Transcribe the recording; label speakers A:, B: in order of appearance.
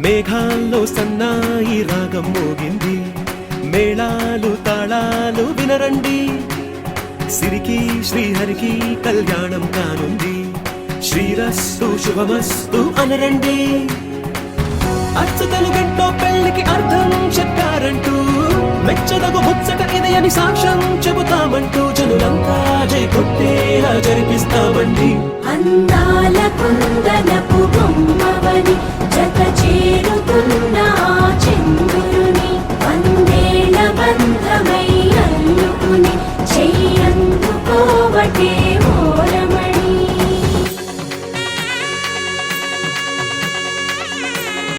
A: మేఘాల్లో సన్నాయి రాగం మోగింది, మేళాలు తాళాలు వినరండి. సిరికి శ్రీహరికి కళ్యాణం కానుంది, శ్రీరస్తు శుభమస్తు అనరండి. అచ్చతలు గంటో పెళ్లికి అర్థం చెప్పారంటూ, మెచ్చదగు ముచ్చట ఇది అని సాక్ష్యం చెబుతామంటూ, జనులంతా జై కొట్టేలా జరిపిస్తామండి.
B: అందాల కుందనపు బొమ్మవని జత చే